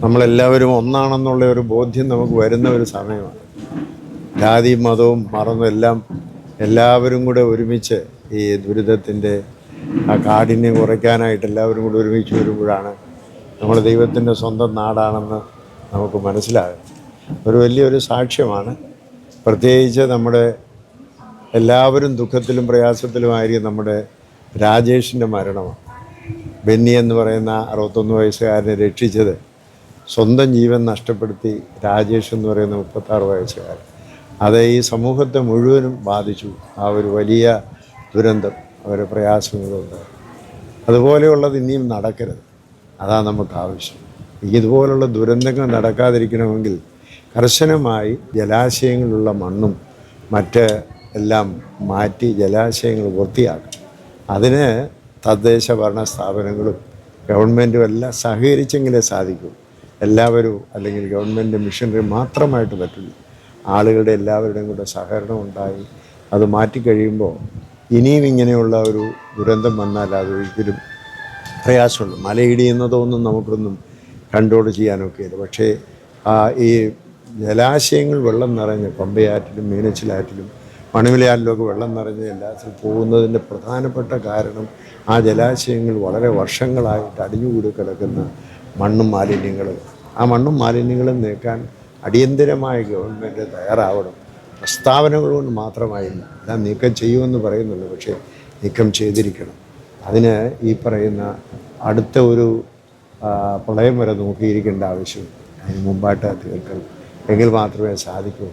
നമ്മളെല്ലാവരും ഒന്നാണെന്നുള്ള ഒരു ബോധ്യം നമുക്ക് വരുന്ന ഒരു സമയമാണ്. ജാതിയും മതവും മറന്നെല്ലാം എല്ലാവരും കൂടെ ഒരുമിച്ച് ഈ ദുരിതത്തിൻ്റെ ആ കാഠിന്യം കുറയ്ക്കാനായിട്ട് എല്ലാവരും കൂടെ ഒരുമിച്ച് വരുമ്പോഴാണ് നമ്മൾ ദൈവത്തിൻ്റെ സ്വന്തം നാടാണെന്ന് നമുക്ക് മനസ്സിലാകും. ഒരു വലിയൊരു സാക്ഷ്യമാണ്. പ്രത്യേകിച്ച് നമ്മുടെ എല്ലാവരും ദുഃഖത്തിലും പ്രയാസത്തിലുമായിരിക്കും നമ്മുടെ രാജേഷിൻ്റെ മരണമാണ്. ബെന്നി എന്ന് പറയുന്ന 61 വയസ്സുകാരനെ രക്ഷിച്ചത് സ്വന്തം ജീവൻ നഷ്ടപ്പെടുത്തി രാജേഷ് എന്ന് പറയുന്ന 36 വയസ്സുകാരൻ. അത് ഈ സമൂഹത്തെ മുഴുവനും ബാധിച്ചു. ആ ഒരു വലിയ ദുരന്തം, അവരുടെ പ്രയാസങ്ങളുണ്ട്. അതുപോലെയുള്ളത് ഇനിയും നടക്കരുത്. അതാണ് നമുക്ക് ആവശ്യം. ഇതുപോലുള്ള ദുരന്തങ്ങൾ നടക്കാതിരിക്കണമെങ്കിൽ കർശനമായി ജലാശയങ്ങളിലുള്ള മണ്ണും മറ്റ് എല്ലാം മാറ്റി ജലാശയങ്ങൾ വൃത്തിയാക്കണം. അതിന് തദ്ദേശ ഭരണ സ്ഥാപനങ്ങളും ഗവൺമെൻറ്റും എല്ലാം സഹകരിച്ചെങ്കിലേ സാധിക്കൂ. എല്ലാവരും അല്ലെങ്കിൽ ഗവൺമെൻറ് മിഷനറി മാത്രമായിട്ട് പറ്റില്ല. ആളുകളുടെ എല്ലാവരുടെയും കൂടെ സഹകരണം ഉണ്ടായി അത് മാറ്റിക്കഴിയുമ്പോൾ ഇനിയും ഇങ്ങനെയുള്ള ഒരു ദുരന്തം വന്നാൽ അതൊരിക്കലും പ്രയാസമുള്ളൂ. മലയിടിയുന്നതൊന്നും നമുക്കൊന്നും കൺട്രോൾ ചെയ്യാനൊക്കെയില്ല. പക്ഷേ ഈ ജലാശയങ്ങൾ വെള്ളം നിറഞ്ഞ് പമ്പയാറ്റിലും മീനച്ചിലാറ്റിലും മണിമലയാറ്റിലുമൊക്കെ വെള്ളം നിറഞ്ഞ് എല്ലാത്തിലും പോകുന്നതിൻ്റെ പ്രധാനപ്പെട്ട കാരണം ആ ജലാശയങ്ങൾ വളരെ വർഷങ്ങളായിട്ട് അടിഞ്ഞുകൂടി കിടക്കുന്ന മണ്ണും മാലിന്യങ്ങളും. ആ മണ്ണും മാലിന്യങ്ങളും നീക്കാൻ അടിയന്തരമായ ഗവൺമെൻറ് തയ്യാറാവണം. പ്രസ്താവനകൾ കൊണ്ട് മാത്രമായില്ല, എല്ലാം നീക്കം ചെയ്യുമെന്ന് പറയുന്നുള്ളൂ. പക്ഷേ നീക്കം ചെയ്തിരിക്കണം. അതിന് ഈ പറയുന്ന അടുത്ത ഒരു പ്രളയം വരെ നോക്കിയിരിക്കേണ്ട ആവശ്യം അതിന് മുമ്പായിട്ട് തീർക്കണം. എങ്കിൽ മാത്രമേ സാധിക്കൂ.